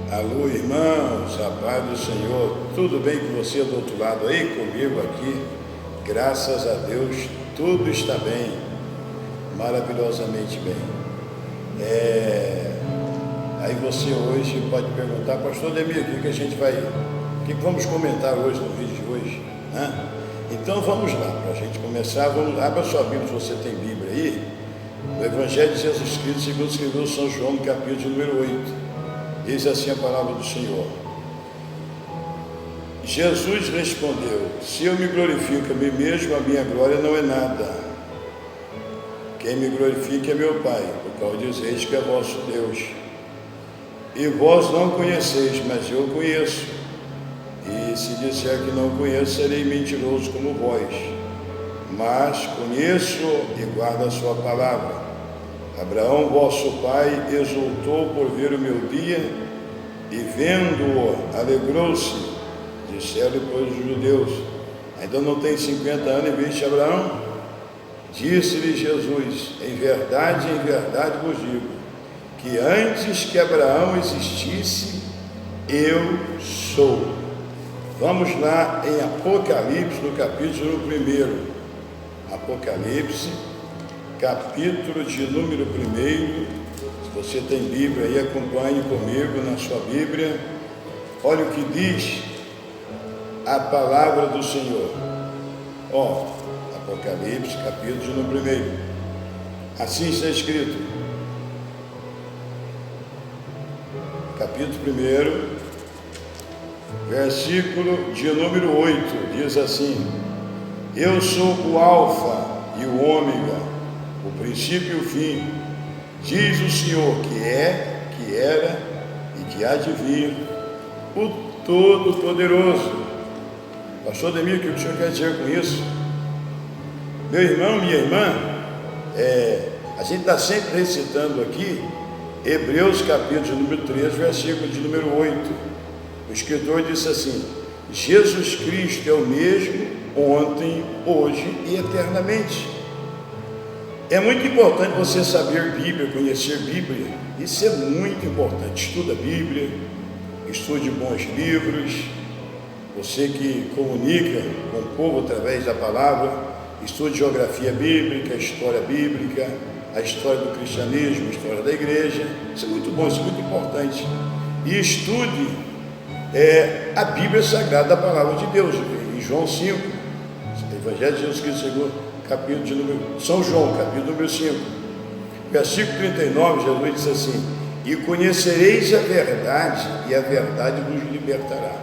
Alô, irmãos, a paz do Senhor, tudo bem com você do outro lado aí, comigo aqui? Graças a Deus, tudo está bem, maravilhosamente bem. Aí você hoje pode perguntar, pastor Demir, o que a gente vai, o que vamos comentar hoje no vídeo de hoje? Então vamos lá, para a gente começar, abra sua Bíblia se você tem Bíblia aí, no Evangelho de Jesus Cristo, segundo escreveu São João, no capítulo número 8. Diz assim a palavra do Senhor. Jesus respondeu: se eu me glorifico a mim mesmo, a minha glória não é nada. Quem me glorifica é meu Pai, por qual dizeis que é vosso Deus. E vós não conheceis, mas eu conheço. E se disser que não conheço, serei mentiroso como vós. Mas conheço e guardo a sua palavra. Abraão, vosso pai, exultou por ver o meu dia, e vendo-o, alegrou-se. Disseram, pois, os judeus: ainda não tem 50 anos e viste Abraão? Disse-lhe Jesus: em verdade vos digo, que antes que Abraão existisse, eu sou. Vamos lá em Apocalipse, no capítulo 1. Apocalipse, capítulo de número 1. Se você tem Bíblia aí, acompanhe comigo na sua Bíblia. Olha o que diz a palavra do Senhor. Apocalipse, capítulo de número 1. Assim está escrito. Capítulo 1, versículo de número 8, diz assim: eu sou o Alfa e o Ômega, o princípio e o fim, diz o Senhor, que é, que era e que há de vir, o Todo-Poderoso. Pastor Demir, o que o senhor quer dizer com isso? Meu irmão, minha irmã, a gente está sempre recitando aqui Hebreus capítulo número 3, versículo de número 8. O escritor disse assim: Jesus Cristo é o mesmo ontem, hoje e eternamente. É muito importante você saber Bíblia, conhecer Bíblia. Isso é muito importante. Estuda a Bíblia, estude bons livros. Você que comunica com o povo através da palavra, estude geografia bíblica, história bíblica, a história do cristianismo, a história da igreja. Isso é muito bom, isso é muito importante. E estude a Bíblia Sagrada, a palavra de Deus. Em João 5, Evangelho de Jesus Cristo, segundo capítulo de número, São João, capítulo número 5, versículo 39, Jesus disse assim: e conhecereis a verdade, e a verdade vos libertará.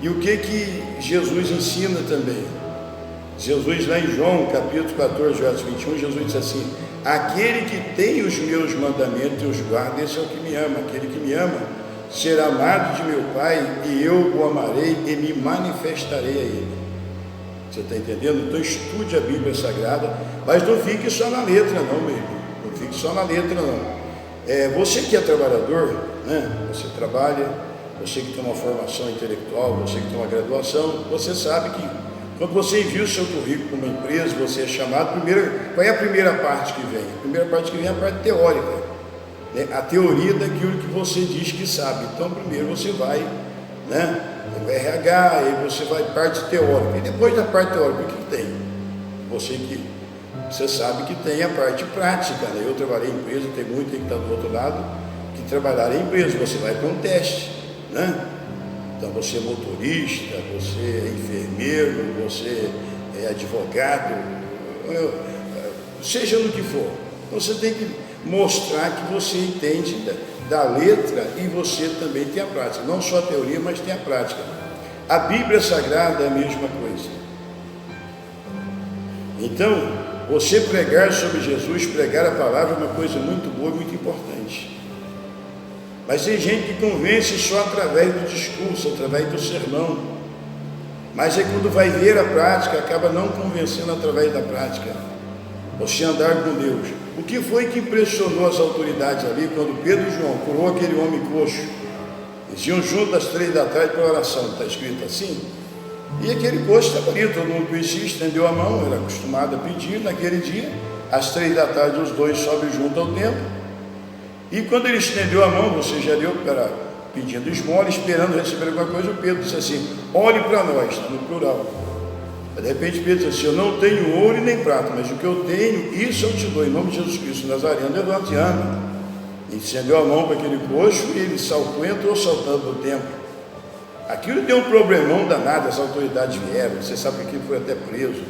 E o que Jesus ensina também? Jesus, lá em João, capítulo 14, verso 21, Jesus disse assim: aquele que tem os meus mandamentos e os guarda, esse é o que me ama. Aquele que me ama será amado de meu Pai, e eu o amarei e me manifestarei a ele. Você está entendendo? Então estude a Bíblia Sagrada, mas não fique só na letra não, meu irmão. Não fique só na letra não. Você que é trabalhador, você trabalha, você que tem uma formação intelectual, você que tem uma graduação, você sabe que quando você envia o seu currículo para uma empresa, você é chamado, qual é a primeira parte que vem? A primeira parte que vem é a parte teórica, a teoria daquilo que você diz que sabe. Então primeiro você vai, no RH, aí você vai parte teórica, e depois da parte teórica, o que tem? Você sabe que tem a parte prática, Eu trabalhei em empresa, tem muito que está do outro lado, que trabalhar em empresa, você vai para um teste, Então você é motorista, você é enfermeiro, você é advogado, seja no que for. Então você tem que mostrar que você entende da letra e você também tem a prática. Não só a teoria, mas tem a prática. A Bíblia Sagrada é a mesma coisa. Então, você pregar sobre Jesus, pregar a palavra é uma coisa muito boa e muito importante. Mas tem gente que convence só através do discurso, através do sermão. Mas aí quando vai ver a prática, acaba não convencendo através da prática. Você andar com Deus. O que foi que impressionou as autoridades ali quando Pedro e João curou aquele homem coxo? Eles iam juntos às 3 da tarde para a oração, está escrito assim. E aquele coxo estava ali, todo mundo conhecia, estendeu a mão, era acostumado a pedir. Naquele dia, às 3 da tarde, os dois sobem junto ao templo. E quando ele estendeu a mão, você já deu para pedindo esmola, esperando receber alguma coisa, o Pedro disse assim: olhe para nós, está no plural. De repente Pedro disse assim: eu não tenho ouro e nem prata, mas o que eu tenho, isso eu te dou, em nome de Jesus Cristo Nazareno, levante e anda. E estendeu a mão para aquele coxo e ele saltou, entrou saltando no templo. Aquilo deu um problemão danado, as autoridades vieram, você sabe que ele foi até preso.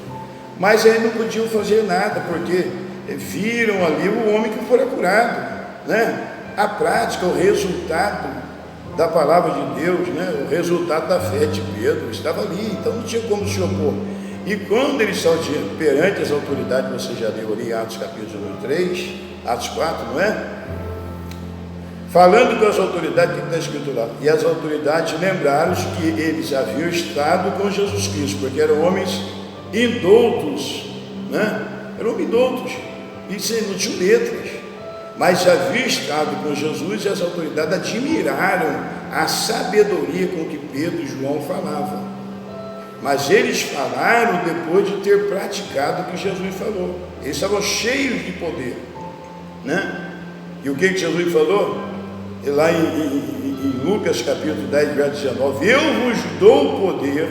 Mas aí não podiam fazer nada, porque viram ali o homem que fora curado, né? A prática, o resultado da palavra de Deus, né? O resultado da fé de Pedro estava ali, então não tinha como se opor. E quando ele estava perante as autoridades, você já leu ali Atos capítulo 3, Atos 4, não é? Falando com as autoridades, o que está escrito lá? E as autoridades lembraram-se que eles haviam estado com Jesus Cristo, porque eram homens indoutos, né? Eram homens indoutos, e não tinham letras, mas haviam estado com Jesus, e as autoridades admiraram a sabedoria com que Pedro e João falavam. Mas eles falaram depois de ter praticado o que Jesus falou. Eles estavam cheios de poder, né? E o que Jesus falou? E lá em Lucas capítulo 10, verso 19: eu vos dou o poder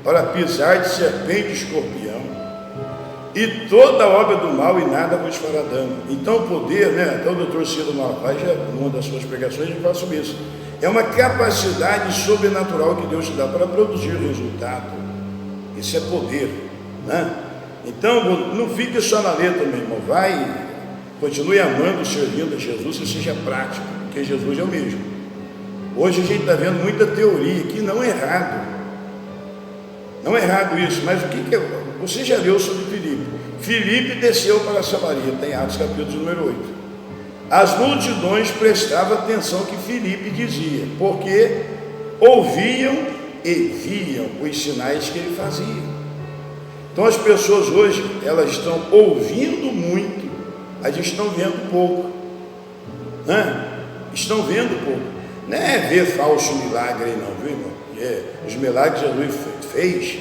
para pisar de serpente e escorpião, e toda obra do mal, e nada vos fará dano. Então o poder, né? Até o doutor Ciro Malafaia, numa das suas pregações, ele fala sobre isso. É uma capacidade sobrenatural que Deus te dá para produzir resultado. Isso é poder, né? Então não fique só na letra, meu irmão. Continue amando, servindo a Jesus, e seja prático, porque Jesus é o mesmo. Hoje a gente está vendo muita teoria, que não é errado. Não é errado isso, mas o que é? Você já leu sobre Filipe. Filipe desceu para Samaria, tem Atos capítulo número 8. As multidões prestavam atenção ao que Filipe dizia, porque ouviam e viam os sinais que ele fazia. Então as pessoas hoje, elas estão ouvindo muito, mas estão vendo pouco, né? Estão vendo pouco. Não é ver falso milagre aí não, viu, irmão? Os milagres que Jesus fez,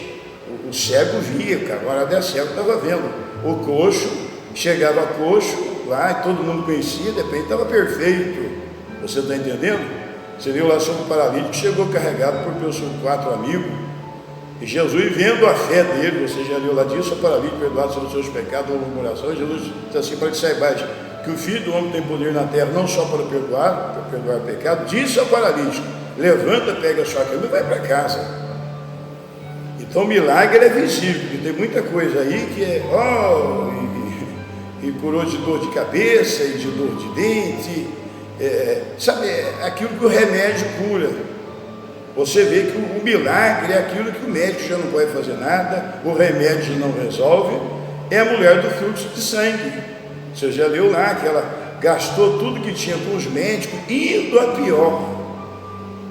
o cego via, agora até cego estava vendo. O coxo, chegava coxo lá, e todo mundo conhecia, de repente estava perfeito. Você está entendendo? Você viu lá sobre o paralítico que chegou carregado por 4 amigos, e Jesus, vendo a fé dele, você já leu lá disso: o paralítico perdoado sobre os seus pecados, uma murmuração. Jesus disse assim: para que saibais que o Filho do Homem tem poder na terra, não só para perdoar o pecado, disse ao paralítico: levanta, pega a sua cama e vai para casa. Então o milagre é visível, porque tem muita coisa aí que é, e curou de dor de cabeça e de dor de dente, sabe, aquilo que o remédio cura. Você vê que o milagre é aquilo que o médico já não pode fazer nada, o remédio não resolve. É a mulher do fluxo de sangue. Você já leu lá que ela gastou tudo que tinha com os médicos, indo a pior.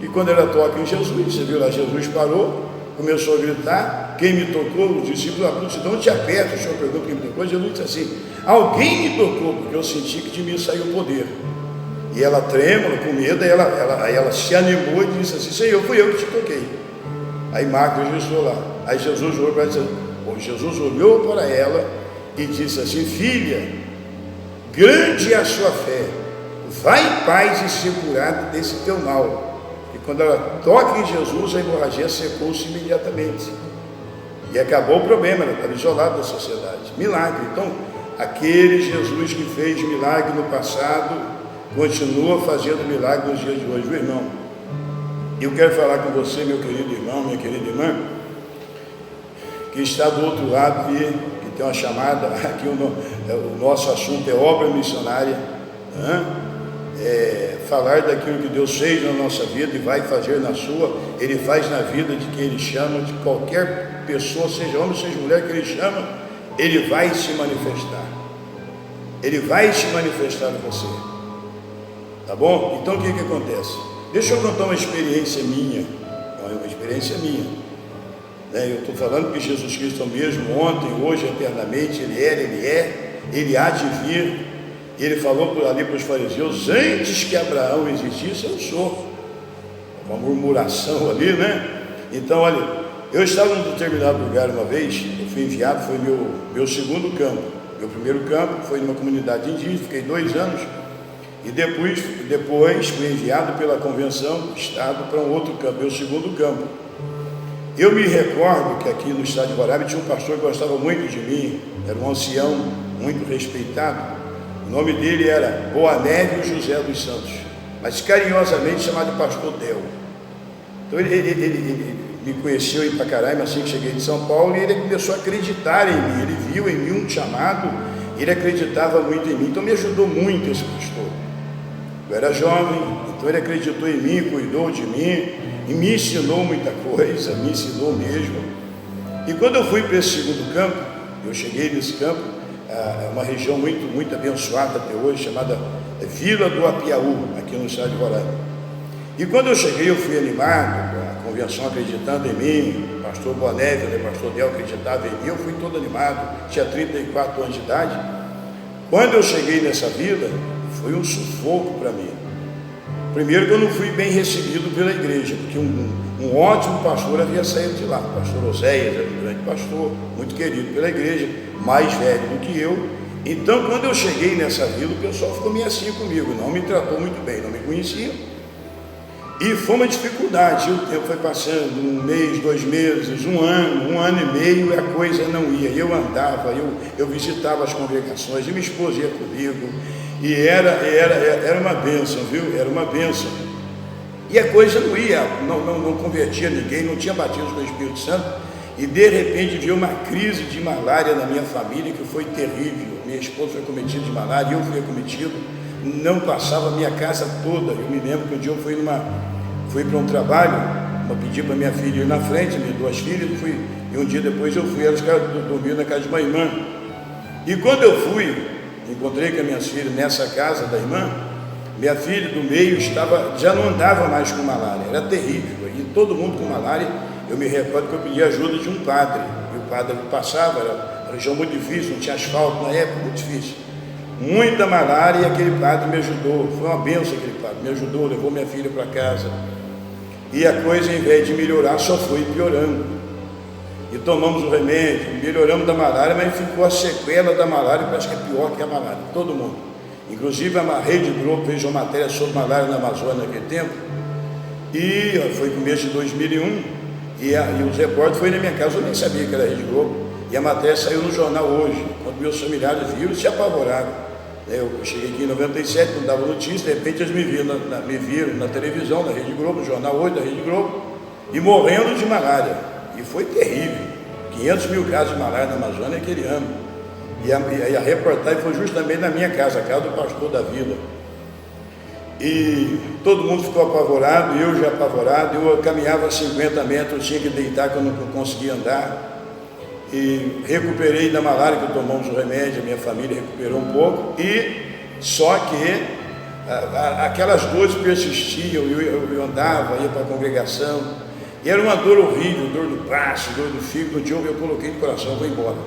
E quando ela toca em Jesus, você viu lá, Jesus parou, começou a gritar: quem me tocou? Os discípulos, a multidão te aperta. O Senhor perguntou quem me tocou. Jesus disse assim: alguém me tocou, porque eu senti que de mim saiu o poder. E ela trêmula, com medo, aí ela se animou e disse assim: Senhor, fui eu que te toquei. Aí Marcos registrou lá. Aí Jesus olhou para ela, Jesus olhou para ela e disse assim: filha, grande é a sua fé, vai em paz e ser curada desse teu mal. E quando ela toca em Jesus, a hemorragia secou-se imediatamente. E acabou o problema, ela estava isolada da sociedade. Milagre. Então, aquele Jesus que fez milagre no passado, continua fazendo milagre nos dias de hoje, viu, irmão? Eu quero falar com você, meu querido irmão, minha querida irmã, que está do outro lado e que tem uma chamada. Aqui o nosso assunto é obra missionária, falar daquilo que Deus fez na nossa vida e vai fazer na sua. Ele faz na vida de quem Ele chama, de qualquer pessoa, seja homem, seja mulher, que Ele chama, Ele vai se manifestar. Ele vai se manifestar em você. Tá bom? Então o que acontece? Deixa eu contar uma experiência minha. Eu estou falando que Jesus Cristo é o mesmo ontem, hoje, eternamente. Ele há de vir. Ele falou ali para os fariseus: antes que Abraão existisse, eu sou. Uma murmuração ali, né? Então, olha, eu estava em um determinado lugar uma vez, eu fui enviado, foi meu segundo campo. Meu primeiro campo foi numa comunidade indígena, fiquei 2 anos. E depois fui enviado pela convenção do estado para um outro campo, meu segundo campo. Eu me recordo que aqui no estado de Roraima tinha um pastor que gostava muito de mim, era um ancião muito respeitado. O nome dele era Boanévio José dos Santos, mas carinhosamente chamado de Pastor Del. Então ele me conheceu em Pacaraima assim que cheguei de São Paulo, e ele começou a acreditar em mim. Ele viu em mim um chamado, ele acreditava muito em mim, então me ajudou muito esse pastor. Eu era jovem, então ele acreditou em mim, cuidou de mim e me ensinou muita coisa, me ensinou mesmo. E quando eu fui para esse segundo campo, eu cheguei nesse campo, é uma região muito abençoada até hoje, chamada Vila do Apiaú, aqui no estado de Roraima. E quando eu cheguei, eu fui animado, a convenção acreditando em mim, o pastor Boanévio, o pastor Del acreditava em mim, eu fui todo animado, tinha 34 anos de idade. Quando eu cheguei nessa vila, foi um sufoco para mim. Primeiro que eu não fui bem recebido pela igreja, porque um ótimo pastor havia saído de lá. O pastor Oséias era um grande pastor, muito querido pela igreja, mais velho do que eu. Então, quando eu cheguei nessa vila, o pessoal ficou meio assim comigo, não me tratou muito bem, não me conhecia. E foi uma dificuldade, o tempo foi passando, 1 mês, 2 meses, 1 ano e meio, e a coisa não ia. Eu andava, eu visitava as congregações, e minha esposa ia comigo, e era uma bênção, viu? Era uma bênção. E a coisa não ia, não convertia ninguém, não tinha batismo com o Espírito Santo, e de repente veio uma crise de malária na minha família, que foi terrível. Minha esposa foi acometida de malária, eu fui acometido, não passava a minha casa toda. Eu me lembro que um dia eu fui para um trabalho, pedi para minha filha ir na frente, minhas 2 filhas, e um dia depois eu fui, elas dormiam na casa de uma irmã. E quando eu fui, encontrei com as minhas filhas nessa casa da irmã, minha filha do meio já não andava mais com malária, era terrível, e todo mundo com malária. Eu me recordo que eu pedi ajuda de um padre, e o padre passava, era uma região muito difícil, não tinha asfalto na época, muito difícil. Muita malária, e aquele padre me ajudou, foi uma bênção aquele padre, me ajudou, levou minha filha para casa. E a coisa, em vez de melhorar, só foi piorando. E tomamos o remédio, melhoramos da malária, mas ficou a sequela da malária, parece que é pior que a malária, todo mundo. Inclusive a Rede Globo fez uma matéria sobre malária na Amazônia naquele tempo, e foi no começo de 2001, e os repórteres foram na minha casa, eu nem sabia que era a Rede Globo, e a matéria saiu no jornal hoje. Quando meus familiares viram, se apavoraram. Eu cheguei aqui em 97, não dava notícia, de repente eles me viram na televisão, na Rede Globo, no jornal hoje da Rede Globo, e morrendo de malária. E foi terrível, 500 mil casos de malária na Amazônia aquele ano. E a reportagem foi justamente na minha casa, a casa do pastor da vila. E todo mundo ficou apavorado, eu já apavorado, eu caminhava 50 metros, eu tinha que deitar, que eu não conseguia andar. E recuperei da malária, que tomamos o remédio, a minha família recuperou um pouco, só que aquelas dores persistiam, eu andava, ia para a congregação, e era uma dor horrível, dor do braço, dor do fígado. Um dia eu coloquei no coração, vou embora.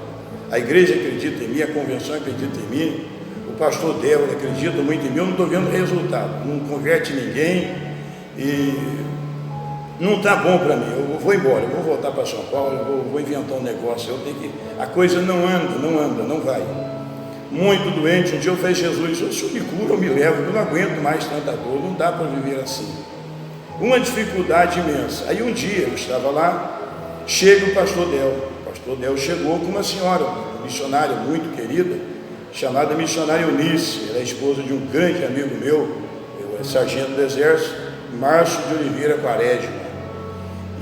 A igreja acredita em mim, a convenção acredita em mim, o pastor Del acredita muito em mim, eu não estou vendo resultado, não converte ninguém, e não está bom para mim, eu vou embora, eu vou voltar para São Paulo, eu vou inventar um negócio, a coisa não anda, não vai. Muito doente, um dia eu falei, Jesus, se o Senhor me cura, eu me levo, eu não aguento mais tanta dor, não dá para viver assim. Uma dificuldade imensa. Aí um dia eu estava lá, chega o pastor Del chegou com uma senhora, uma missionária muito querida, chamada missionária Eunice, ela é esposa de um grande amigo meu, sargento do exército, Márcio de Oliveira Quaresma.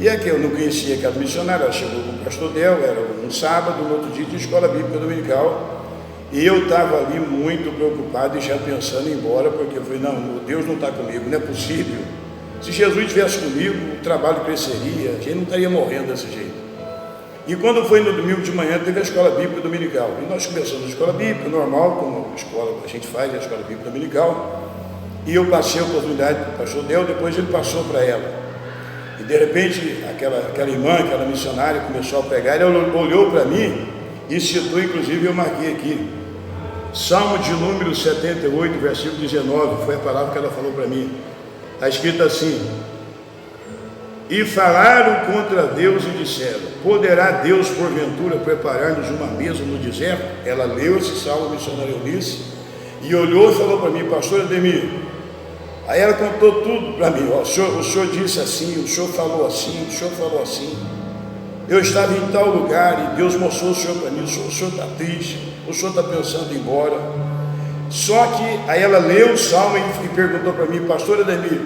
E é que eu não conhecia aquela missionária, ela chegou com o pastor Del, era um sábado, no outro dia de escola bíblica dominical, e eu estava ali muito preocupado e já pensando em ir embora, porque eu falei, não, Deus não está comigo, não é possível. Se Jesus estivesse comigo, o trabalho cresceria, a gente não estaria morrendo desse jeito. E quando foi no domingo de manhã, teve a escola bíblica dominical, e nós começamos a escola bíblica, normal, como a escola a gente faz, a escola bíblica dominical, e eu passei a oportunidade para o pastor Del, depois ele passou para ela. E de repente, aquela irmã, aquela missionária começou a pregar, ela olhou para mim e citou, inclusive eu marquei aqui, Salmo de número 78, versículo 19, foi a palavra que ela falou para mim. Está escrito assim: e falaram contra Deus e disseram, poderá Deus porventura preparar-nos uma mesa no deserto? Ela leu esse salmo, missionária Eunice, e olhou e falou para mim: pastor Ademir. Aí ela contou tudo para mim: ó, o senhor disse assim, o senhor falou assim, o senhor falou assim. Eu estava em tal lugar e Deus mostrou o senhor para mim: o senhor está triste, o senhor está pensando em ir embora. Só que aí ela leu o salmo e perguntou para mim: pastor Ademir,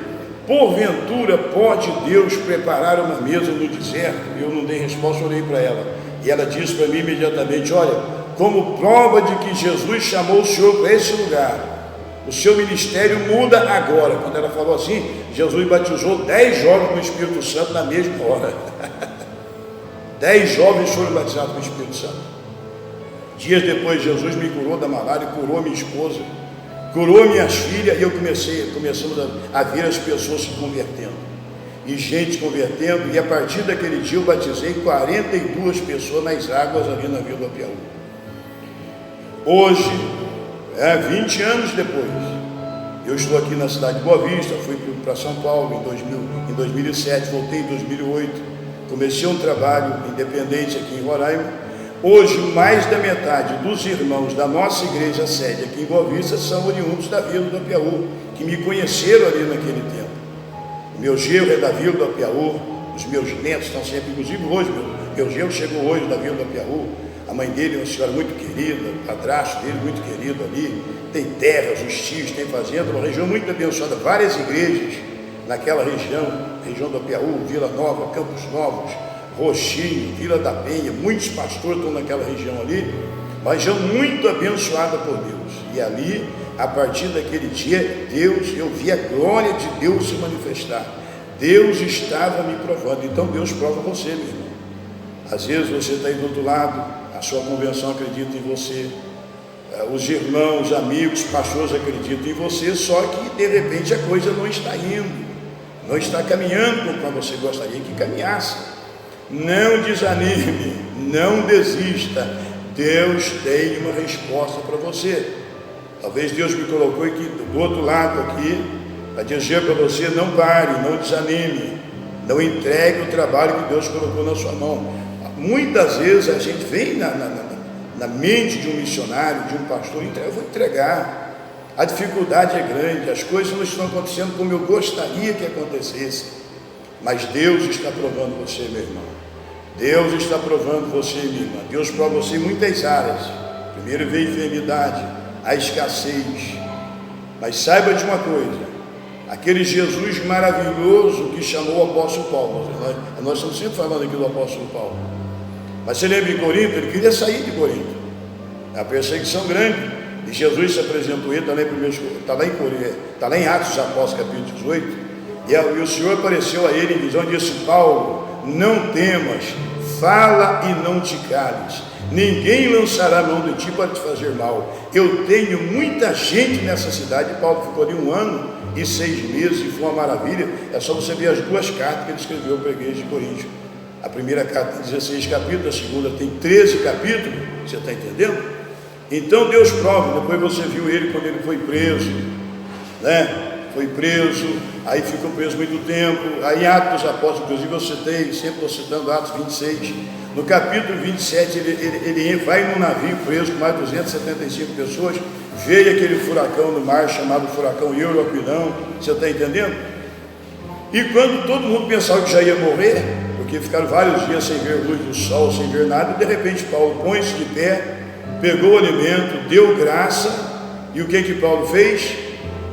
porventura pode Deus preparar uma mesa no deserto? Eu não dei resposta, olhei para ela, e ela disse para mim imediatamente: olha, como prova de que Jesus chamou o senhor para esse lugar, o seu ministério muda agora. Quando ela falou assim, Jesus batizou 10 jovens com o Espírito Santo na mesma hora. 10 jovens foram batizados com o Espírito Santo. Dias depois, Jesus me curou da malária, curou minha esposa, curou minhas filhas, e começamos a ver as pessoas se convertendo, e gente convertendo, e a partir daquele dia eu batizei 42 pessoas nas águas ali na Vila do Piauí. Hoje, 20 anos depois, eu estou aqui na cidade de Boa Vista. Fui para São Paulo em 2007, voltei em 2008, comecei um trabalho independente aqui em Roraima. Hoje, mais da metade dos irmãos da nossa igreja sede aqui em Boa Vista são oriundos da Vila do Piauí, que me conheceram ali naquele tempo. O meu genro é da Vila do Piauí, os meus netos estão sempre, inclusive hoje, meu genro chegou hoje da Vila do Piauí. A mãe dele é uma senhora muito querida, o padrasto dele muito querido ali, tem terras, os tios, tem fazenda, uma região muito abençoada, várias igrejas naquela região do Piauí, Vila Nova, Campos Novos, Roxinho, Vila da Penha, muitos pastores estão naquela região ali, uma região muito abençoada por Deus. E ali, a partir daquele dia, eu vi a glória de Deus se manifestar. Deus estava me provando. Então Deus prova você, meu irmão. Às vezes você está aí do outro lado, a sua convenção acredita em você, os irmãos, amigos, pastores acreditam em você, só que de repente a coisa não está indo, não está caminhando como você gostaria que caminhasse. Não desanime, não desista. Deus tem uma resposta para você. Talvez Deus me colocou aqui do outro lado aqui para dizer para você: não pare, não desanime, não entregue o trabalho que Deus colocou na sua mão. Muitas vezes a gente vem na mente de um missionário, de um pastor: eu vou entregar, a dificuldade é grande, as coisas não estão acontecendo como eu gostaria que acontecesse. Mas Deus está provando você, meu irmão. Deus está provando você, minha irmã. Deus prova você em muitas áreas. Primeiro veio a enfermidade, a escassez. Mas saiba de uma coisa: aquele Jesus maravilhoso que chamou o apóstolo Paulo, nós estamos sempre falando aqui do apóstolo Paulo, mas você lembra em Corinto? Ele queria sair de Corinto, a perseguição grande, e Jesus se apresentou a ele, está lá em Atos dos Apóstolos, capítulo 18, e o Senhor apareceu a ele em visão e disse: Paulo, não temas, fala e não te cales, ninguém lançará mão de ti para te fazer mal. Eu tenho muita gente nessa cidade. Paulo ficou ali 1 ano e 6 meses, e foi uma maravilha. É só você ver as 2 cartas que ele escreveu para a igreja de Corinto. A primeira carta tem 16 capítulos, a segunda tem 13 capítulos, você está entendendo? Então Deus prova. Depois você viu ele quando ele foi preso, né? Foi preso, aí ficou preso muito tempo. Aí em Atos dos Apóstolos, inclusive eu citei, sempre estou citando Atos 26, no capítulo 27, ele vai num navio preso com mais de 275 pessoas, veio aquele furacão no mar, chamado furacão Euroquilão, você está entendendo? E quando todo mundo pensava que já ia morrer, porque ficaram vários dias sem ver luz do sol, sem ver nada, de repente Paulo põe-se de pé, pegou o alimento, deu graça, e o que Paulo fez?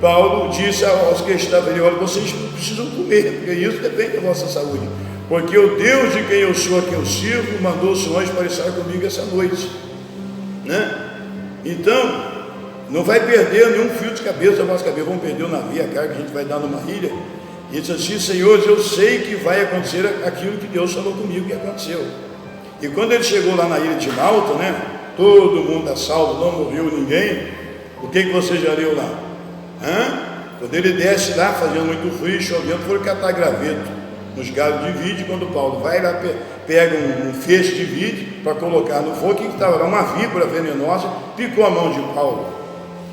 Paulo disse aos que estavam ali: olha, vocês precisam comer, porque isso depende da vossa saúde, porque o Deus de quem eu sou, a quem eu sirvo, mandou os senhores para estar comigo essa noite, né? Então, não vai perder nenhum fio de cabeça da nossa cabeça. Vamos perder o navio, a carga que a gente vai dar numa ilha. E disse assim: senhores, eu sei que vai acontecer aquilo que Deus falou comigo que aconteceu. E quando ele chegou lá na ilha de Malta, né, todo mundo a salvo, não morreu ninguém. O que você já leu lá? Quando ele desce lá, fazendo muito frio, chovendo, foram catar graveto nos galhos de vide. Quando Paulo vai lá, pega um feixe de vide para colocar no fogo, que estava lá? Uma víbora venenosa, picou a mão de Paulo.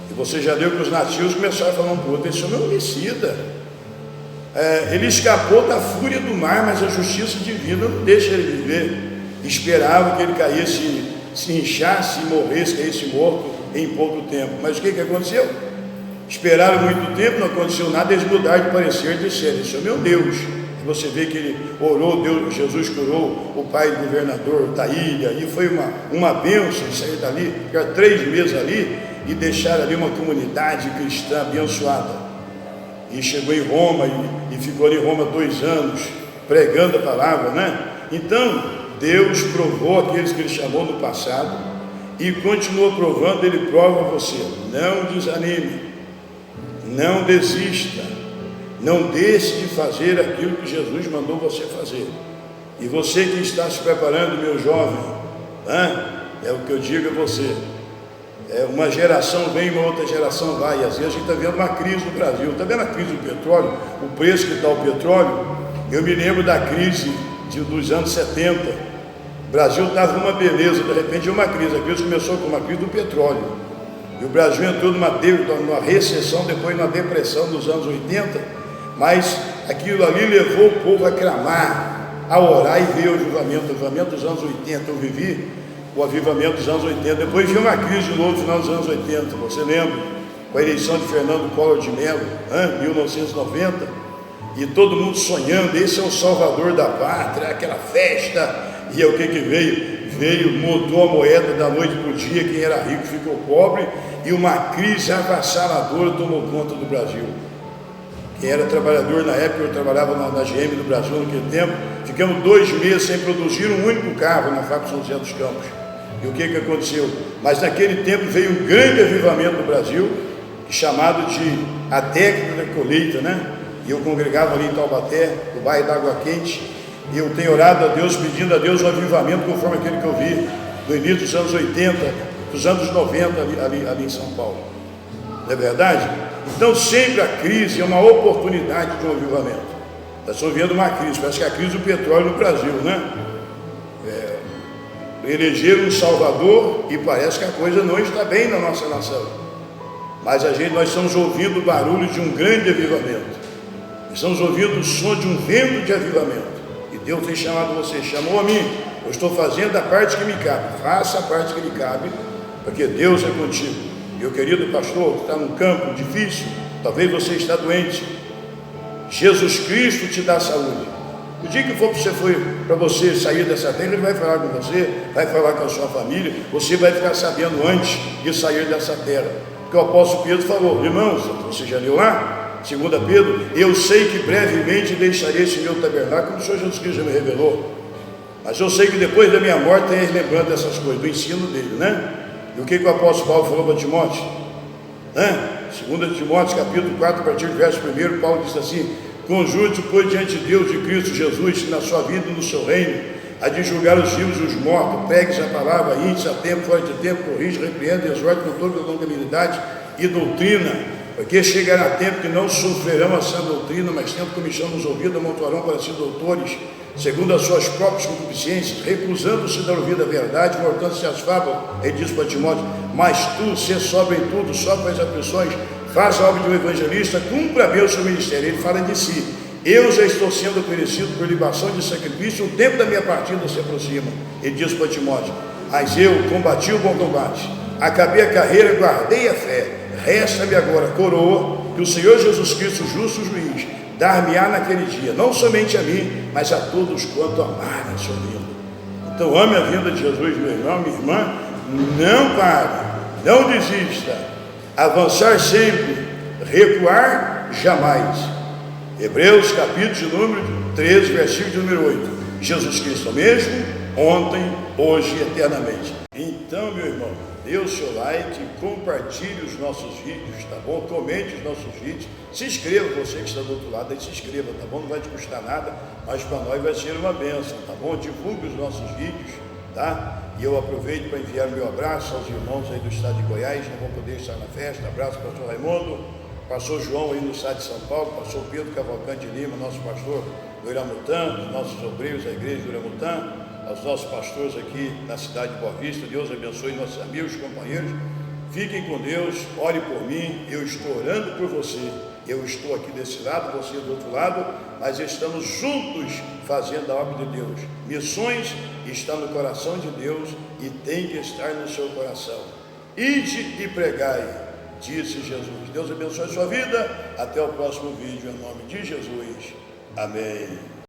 E você já leu que os nativos começaram a falar um para o outro: esse homem é homicida. Ele escapou da fúria do mar, mas a justiça divina não deixa ele viver. Esperava que ele caísse, se inchasse, morresse, caísse morto em pouco tempo. Mas o que aconteceu? Esperaram muito tempo, não aconteceu nada, eles mudaram de parecer e disseram: isso é meu Deus. E você vê que ele orou, Jesus curou o pai do governador da ilha, e foi uma bênção sair dali, ficar 3 meses ali e deixar ali uma comunidade cristã abençoada. E chegou em Roma e ficou ali em Roma 2 anos, pregando a palavra, né? Então, Deus provou aqueles que Ele chamou no passado e continua provando. Ele prova você. Não desanime, não desista, não deixe de fazer aquilo que Jesus mandou você fazer. E você que está se preparando, meu jovem, é o que eu digo a você. Uma geração vem, uma outra geração vai. E às vezes a gente está vendo uma crise no Brasil. Está vendo a crise do petróleo? O preço que está o petróleo? Eu me lembro da crise dos anos 70. O Brasil estava numa beleza, de repente uma crise. A crise começou com uma crise do petróleo. E o Brasil entrou numa recessão, depois numa depressão nos anos 80. Mas aquilo ali levou o povo a clamar, a orar, e ver o avivamento dos anos 80. Eu vivi o avivamento dos anos 80, depois veio uma crise de novo no final dos anos 80, você lembra? Com a eleição de Fernando Collor de Mello, 1990, e todo mundo sonhando, esse é o salvador da pátria, aquela festa. E o que veio, mudou a moeda da noite para o dia, quem era rico ficou pobre, e uma crise avassaladora tomou conta do Brasil. Quem era trabalhador na época, eu trabalhava na GM do Brasil naquele tempo, ficamos 2 meses sem produzir um único carro na fábrica São José dos Campos. E o que aconteceu? Mas naquele tempo veio um grande avivamento no Brasil, chamado de a década da colheita, né? E eu congregava ali em Taubaté, no bairro da Água Quente, e eu tenho orado a Deus, pedindo a Deus um avivamento conforme aquele que eu vi no início dos anos 80, dos anos 90 ali em São Paulo. Não é verdade? Então sempre a crise é uma oportunidade de um avivamento. Nós estamos vendo uma crise, parece que é a crise do petróleo no Brasil, né? Elegeram um salvador e parece que a coisa não está bem na nossa nação. Mas nós estamos ouvindo o barulho de um grande avivamento. Estamos ouvindo o som de um vento de avivamento. E Deus tem chamado você, chamou a mim. Eu estou fazendo a parte que me cabe. Faça a parte que lhe cabe, porque Deus é contigo. Meu querido pastor, que está num campo difícil, talvez você está doente. Jesus Cristo te dá saúde. O dia que for para você sair dessa terra, Ele vai falar com você, vai falar com a sua família, você vai ficar sabendo antes de sair dessa terra. Porque o apóstolo Pedro falou: irmãos, você já leu lá? 2 Pedro: eu sei que brevemente deixarei esse meu tabernáculo, como o Senhor Jesus Cristo já me revelou. Mas eu sei que depois da minha morte tem lembrando dessas coisas, do ensino dele, né? E o que o apóstolo Paulo falou para Timóteo? 2 Timóteo capítulo 4, a partir do verso 1, Paulo diz assim: conjure-te, pois, diante de Deus, de Cristo Jesus, na sua vida e no seu reino, a de julgar os vivos e os mortos. Pregue a palavra, índice a tempo, fora de tempo, corrige, repreende, exorte com toda longanimidade e doutrina, porque chegará tempo que não sofrerão a sã doutrina, mas tendo comichão nos ouvidos, amontoarão para si doutores, segundo as suas próprias concupiscências, recusando-se da ouvir a verdade, voltando-se às fábulas. Ele diz para Timóteo: mas tu, se sobra em tudo, sofre as aflições, faça a obra de um evangelista, cumpra bem o seu ministério. Ele fala de si: eu já estou sendo oferecido por libação de sacrifício, o tempo da minha partida se aproxima. Ele diz para Timóteo: mas eu combati o bom combate, acabei a carreira, guardei a fé, resta-me agora coroa, que o Senhor Jesus Cristo, justo juiz, dar-me-á naquele dia, não somente a mim, mas a todos quanto amarem a sua vinda. Então ame a vinda de Jesus, meu irmão, minha irmã, não pare, não desista, avançar sempre, recuar jamais. Hebreus capítulo de número 13, versículo de número 8. Jesus Cristo é o mesmo, ontem, hoje e eternamente. Então, meu irmão, dê o seu like, compartilhe os nossos vídeos, tá bom? Comente os nossos vídeos, se inscreva, você que está do outro lado, aí se inscreva, tá bom? Não vai te custar nada, mas para nós vai ser uma bênção, tá bom? Divulgue os nossos vídeos, tá? E eu aproveito para enviar meu abraço aos irmãos aí do estado de Goiás, não vão poder estar na festa. Abraço para o pastor Raimundo, pastor João aí no estado de São Paulo, pastor Pedro Cavalcante Lima, nosso pastor do Iramutã, os nossos obreiros da igreja do Iramutã, aos nossos pastores aqui na cidade de Boa Vista. Deus abençoe nossos amigos, companheiros. Fiquem com Deus, ore por mim, eu estou orando por você. Eu estou aqui desse lado, você do outro lado, mas estamos juntos fazendo a obra de Deus. Missões está no coração de Deus e tem que estar no seu coração. ide e pregai, disse Jesus. Deus abençoe a sua vida. Até o próximo vídeo, em nome de Jesus. Amém.